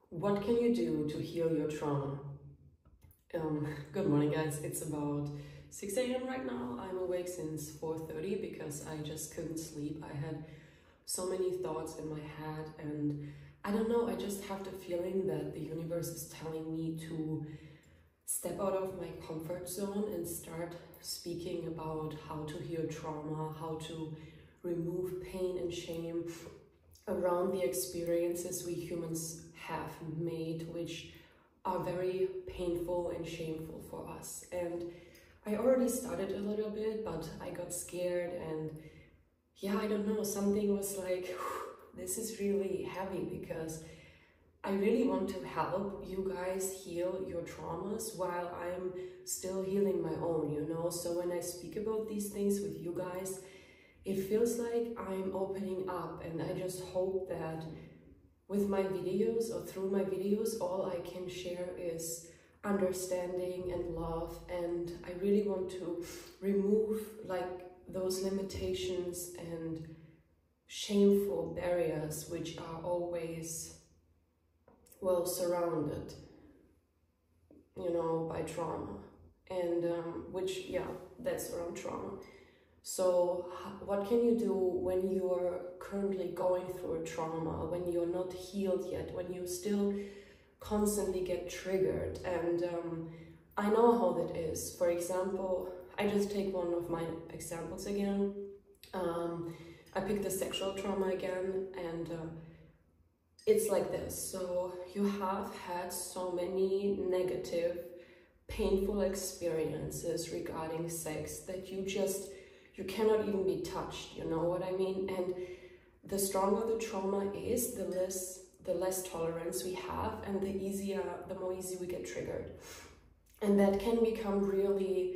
What can you do to heal your trauma? Good morning, guys. It's about 6 a.m. right now. I'm awake since 4:30 because I just couldn't sleep. I had so many thoughts in my head, and I don't know, I just have the feeling that the universe is telling me to step out of my comfort zone and start speaking about how to heal trauma, how to remove pain and shame around the experiences we humans have made, which are very painful and shameful for us. And I already started a little bit, but I got scared, and yeah, I don't know, something was like, this is really heavy because I really want to help you guys heal your traumas while I'm still healing my own, you know? So when I speak about these things with you guys, it feels like I'm opening up, and I just hope that with my videos or through my videos, all I can share is understanding and love. And I really want to remove like those limitations and shameful barriers which are always, well, surrounded, you know, by trauma. And which, yeah, that's around trauma. So what can you do when you are currently going through a trauma, when you're not healed yet, when you still constantly get triggered? And I know how that is. For example, I just take one of my examples again. I picked the sexual trauma again, and it's like this. So you have had so many negative, painful experiences regarding sex that you cannot even be touched, you know what I mean? And the stronger the trauma is, the less tolerance we have, and the more easy we get triggered. And that can become really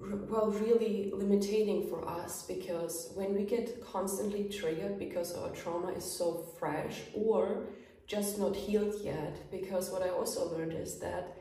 limiting for us, because when we get constantly triggered because our trauma is so fresh or just not healed yet, because what I also learned is that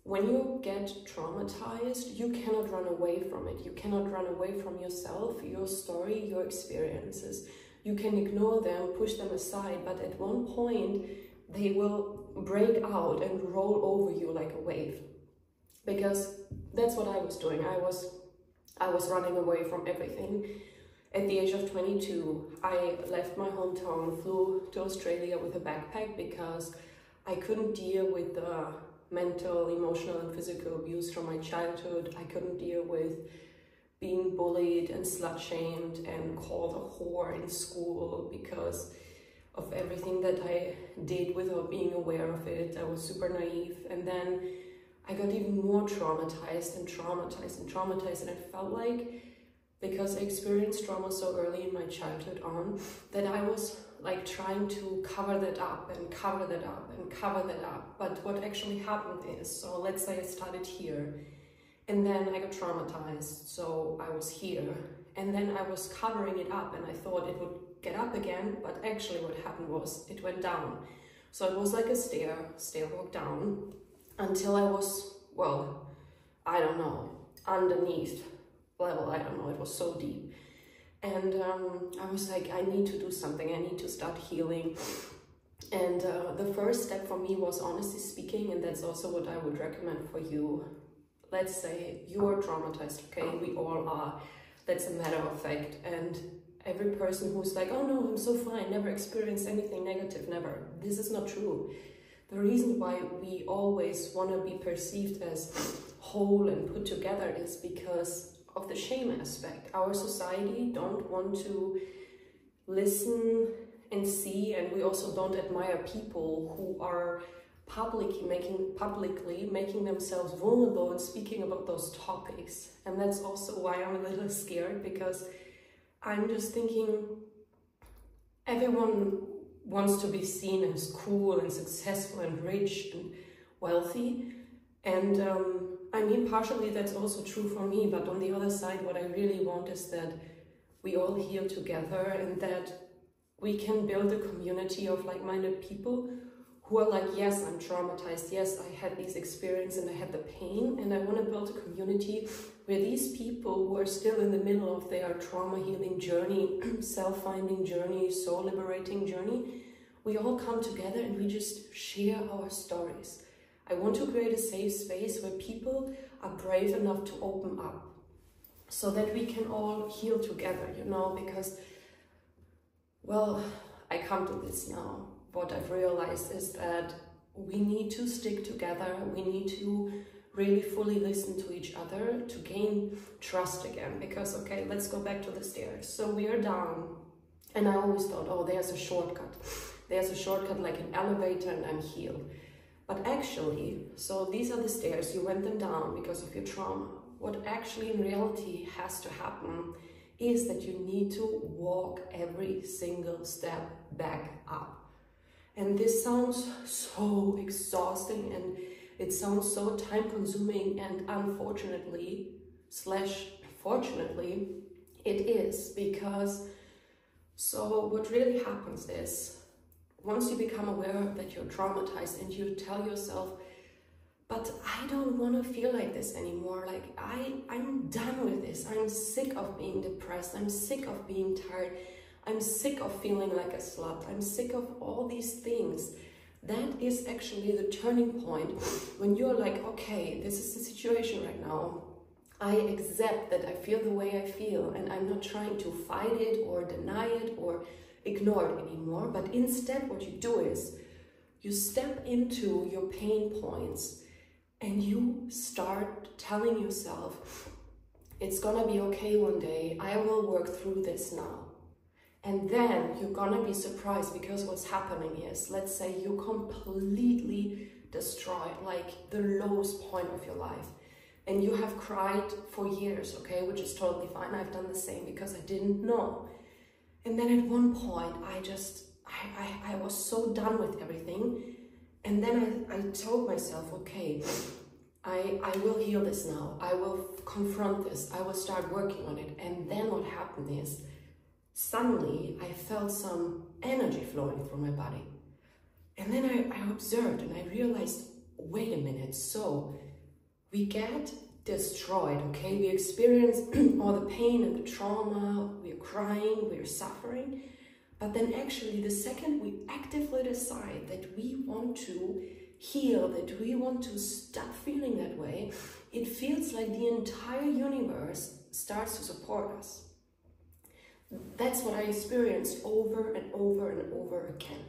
when you get traumatized, you cannot run away from it. You cannot run away from yourself, your story, your experiences. You can ignore them, push them aside, but at one point they will break out and roll over you like a wave. Because that's what I was doing. I was running away from everything. At the age of 22, I left my hometown, flew to Australia with a backpack because I couldn't deal with the mental, emotional, and physical abuse from my childhood. I couldn't deal with being bullied and slut-shamed and called a whore in school because of everything that I did without being aware of it. I was super naive. And then I got even more traumatized and traumatized and traumatized. And I felt like, because I experienced trauma so early in my childhood on, that I was like trying to cover that up and cover that up and cover that up. But what actually happened is, so let's say I started here, and then I got traumatized, so I was here, and then I was covering it up, and I thought it would get up again, but actually what happened was it went down. So it was like a stair walk down until I was, well, I don't know, underneath level, I don't know, it was so deep. And I was like, I need to do something, I need to start healing. And the first step for me was honestly speaking, and that's also what I would recommend for you. Let's say you are traumatized, okay? We all are. That's a matter of fact. And every person who's like, oh no, I'm so fine, never experienced anything negative, never. This is not true. The reason why we always want to be perceived as whole and put together is because of the shame aspect. Our society don't want to listen and see, and we also don't admire people who are publicly making themselves vulnerable and speaking about those topics. And that's also why I'm a little scared, because I'm just thinking everyone wants to be seen as cool and successful and rich and wealthy. And I mean, partially that's also true for me, but on the other side, what I really want is that we all heal together, and that we can build a community of like-minded people who are like, yes, I'm traumatized, yes, I had these experiences and I had the pain, and I want to build a community where these people who are still in the middle of their trauma healing journey, self-finding journey, soul liberating journey, we all come together and we just share our stories. I want to create a safe space where people are brave enough to open up so that we can all heal together, you know, because, well, I come to this now. What I've realized is that we need to stick together. We need to really fully listen to each other to gain trust again. Because, okay, let's go back to the stairs. So we are down, and I always thought, oh, there's a shortcut. There's a shortcut like an elevator and I'm healed. But actually, so these are the stairs, you went them down because of your trauma. What actually in reality has to happen is that you need to walk every single step back up. And this sounds so exhausting and it sounds so time consuming, and unfortunately / fortunately it is, because so what really happens is once you become aware that you're traumatized and you tell yourself, but I don't want to feel like this anymore. Like I'm done with this. I'm sick of being depressed. I'm sick of being tired. I'm sick of feeling like a slut. I'm sick of all these things. That is actually the turning point when you're like, okay, this is the situation right now. I accept that I feel the way I feel, and I'm not trying to fight it or deny it or ignore it anymore. But instead what you do is you step into your pain points and you start telling yourself, it's gonna be okay one day. I will work through this now. And then you're gonna be surprised, because what's happening is, let's say you're completely destroyed, like the lowest point of your life. And you have cried for years, okay, which is totally fine. I've done the same because I didn't know. And then at one point, I was so done with everything. And then I told myself, okay, I will heal this now. I will confront this. I will start working on it. And then what happened is, suddenly I felt some energy flowing through my body. And then I observed and I realized, wait a minute, so we get destroyed, okay? We experience all the pain and the trauma, we're crying, we're suffering. But then actually the second we actively decide that we want to heal, that we want to stop feeling that way, it feels like the entire universe starts to support us. That's what I experienced over and over and over again.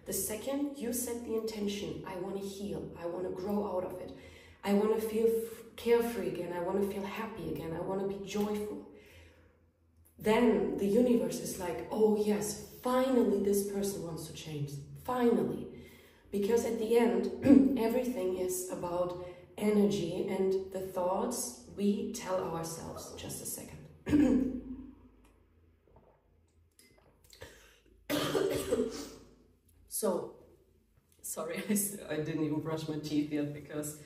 The second you set the intention, I want to heal, I want to grow out of it, I want to feel carefree again, I want to feel happy again, I want to be joyful, then the universe is like, oh yes, finally this person wants to change, finally. Because at the end, everything is about energy and the thoughts we tell ourselves. Just a second. So, sorry, I didn't even brush my teeth yet because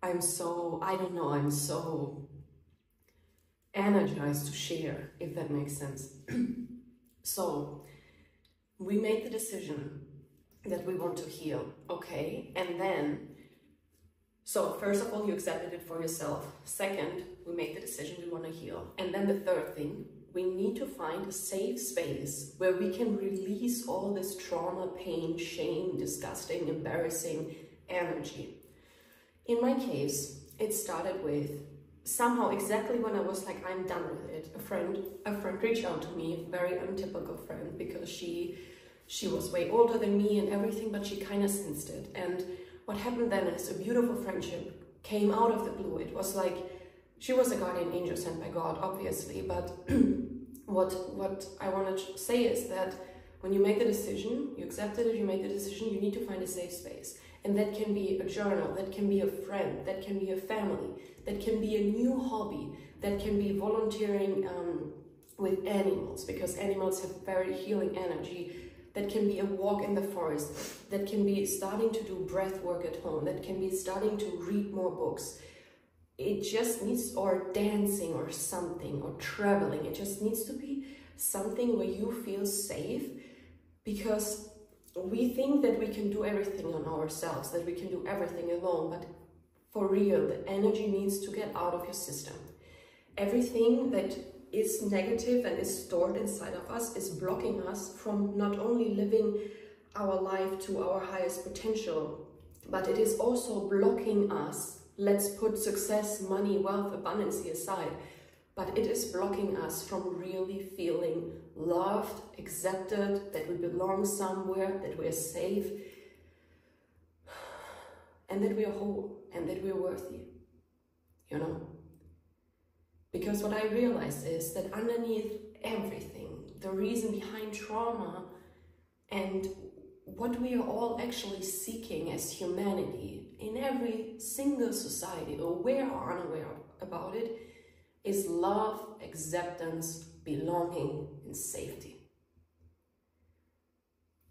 I'm so, I don't know, I'm so energized to share, if that makes sense. So, we made the decision that we want to heal, okay? And then, so first of all, you accepted it for yourself. Second, we made the decision we want to heal. And then the third thing, we need to find a safe space where we can release all this trauma, pain, shame, disgusting, embarrassing energy. In my case, it started with somehow exactly when I was like, I'm done with it. A friend reached out to me, a very untypical friend, because she was way older than me and everything, but she kind of sensed it. And what happened then is a beautiful friendship came out of the blue. It was like, she was a guardian angel sent by God, obviously, but what I want to say is that when you make the decision, you accepted it, you made the decision, you need to find a safe space. And that can be a journal, that can be a friend, that can be a family, that can be a new hobby, that can be volunteering with animals, because animals have very healing energy. That can be a walk in the forest, that can be starting to do breath work at home, that can be starting to read more books. It just needs, or dancing or something, or traveling. It just needs to be something where you feel safe, because we think that we can do everything on ourselves, that we can do everything alone, but for real, the energy needs to get out of your system. Everything that is negative and is stored inside of us is blocking us from not only living our life to our highest potential, but it is also blocking us. Let's put success, money, wealth, abundance aside, but it is blocking us from really feeling loved, accepted, that we belong somewhere, that we are safe, and that we are whole, and that we are worthy, you know? Because what I realized is that underneath everything, the reason behind trauma and what we are all actually seeking as humanity in every single society, aware or unaware about it, is love, acceptance, belonging, and safety.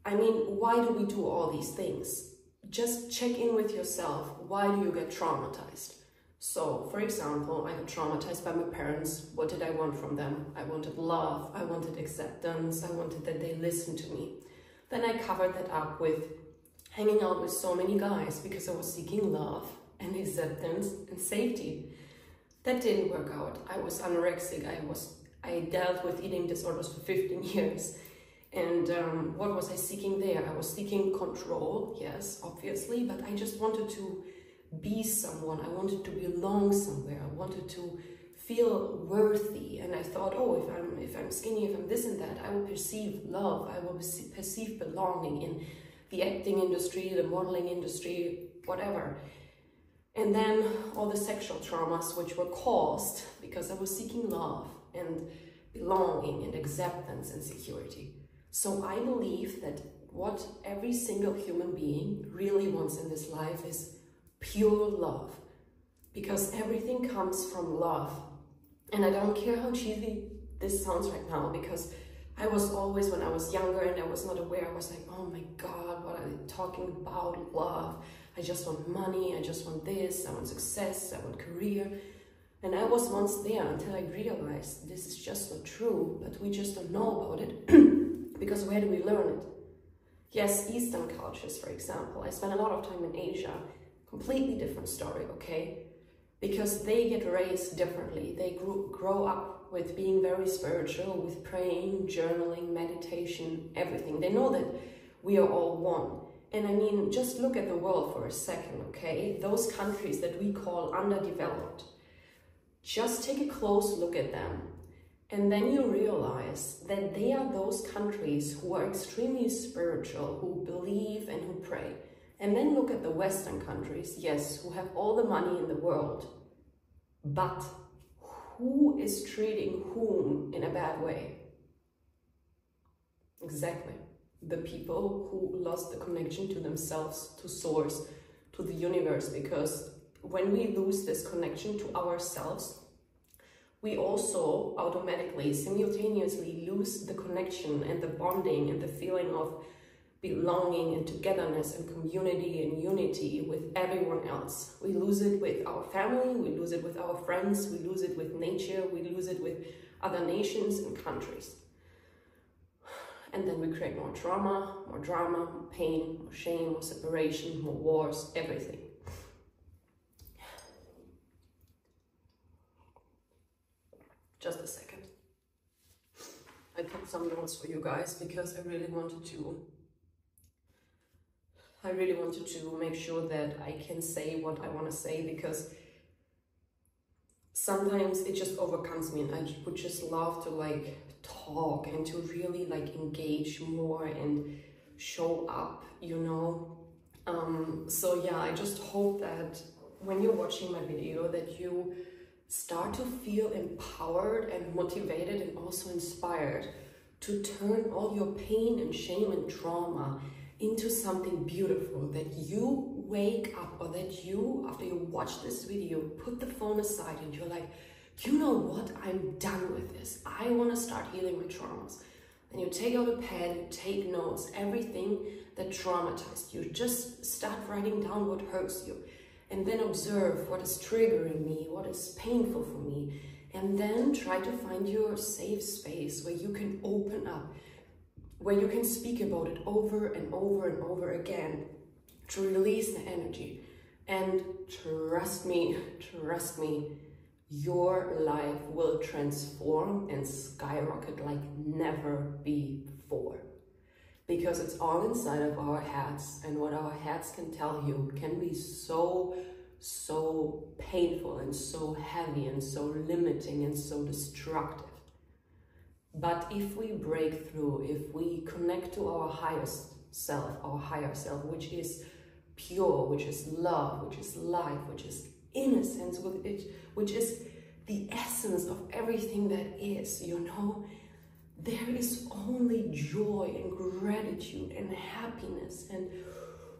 I mean, why do we do all these things? Just check in with yourself. Why do you get traumatized? So, for example, I got traumatized by my parents. What did I want from them? I wanted love, I wanted acceptance, I wanted that they listen to me. Then I covered that up with hanging out with so many guys because I was seeking love and acceptance and safety. That didn't work out. I was anorexic. I dealt with eating disorders for 15 years. And what was I seeking there? I was seeking control, yes, obviously, but I just wanted to be someone. I wanted to belong somewhere. I wanted to feel worthy. And I thought, oh, if I'm skinny, if I'm this and that, I will perceive love. I will perceive belonging in the acting industry, the modeling industry, whatever. And then all the sexual traumas which were caused because I was seeking love and belonging and acceptance and security. So I believe that what every single human being really wants in this life is pure love, because everything comes from love. And I don't care how cheesy this sounds right now, because I was always, when I was younger and I was not aware, I was like, oh my God, what are they talking about? Love. I just want money, I just want this, I want success, I want career. And I was once there until I realized this is just not true, but we just don't know about it. Because where do we learn it? Yes, Eastern cultures, for example. I spent a lot of time in Asia. Completely different story, okay? Because they get raised differently. They grow up with being very spiritual, with praying, journaling, meditation, everything. They know that we are all one. And I mean, just look at the world for a second, okay? Those countries that we call underdeveloped, just take a close look at them. And then you realize that they are those countries who are extremely spiritual, who believe and who pray. And then look at the Western countries, yes, who have all the money in the world. But who is treating whom in a bad way? Exactly. The people who lost the connection to themselves, to source, to the universe. Because when we lose this connection to ourselves, we also automatically, simultaneously lose the connection and the bonding and the feeling of belonging and togetherness and community and unity with everyone else. We lose it with our family, we lose it with our friends, we lose it with nature, we lose it with other nations and countries. And then we create more trauma, more drama, more pain, more shame, more separation, more wars, everything. Just a second. I took some notes for you guys because I really wanted to make sure that I can say what I want to say, because sometimes it just overcomes me and I would just love to like talk and to really like engage more and show up, you know. So yeah, I just hope that when you're watching my video that you start to feel empowered and motivated and also inspired to turn all your pain and shame and trauma into something beautiful, that you wake up, or that you, after you watch this video, put the phone aside and you're like, you know what, I'm done with this. I want to start healing my traumas. Then you take out a pen, you take notes, everything that traumatized you. Just start writing down what hurts you. And then observe what is triggering me, what is painful for me. And then try to find your safe space where you can open up, where you can speak about it over and over and over again to release the energy. And trust me, your life will transform and skyrocket like never before. because it's all inside of our heads, and what our heads can tell you can be so painful and so heavy and so limiting and so destructive. But if we break through, if we connect to our highest self, our higher self, which is pure, which is love, which is life, which is innocence, which is the essence of everything that is, you know, there is only joy and gratitude and happiness and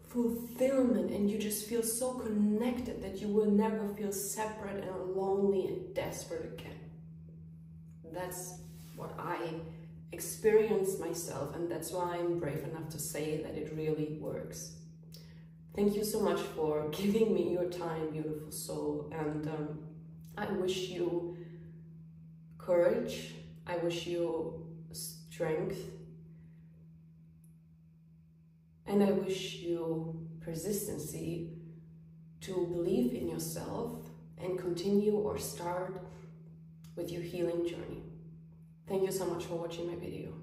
fulfillment, and you just feel so connected that you will never feel separate and lonely and desperate again. That's what I experienced myself, and that's why I'm brave enough to say that it really works. Thank you so much for giving me your time, beautiful soul, and I wish you courage, I wish you strength, and I wish you persistency to believe in yourself and continue or start with your healing journey. Thank you so much for watching my video.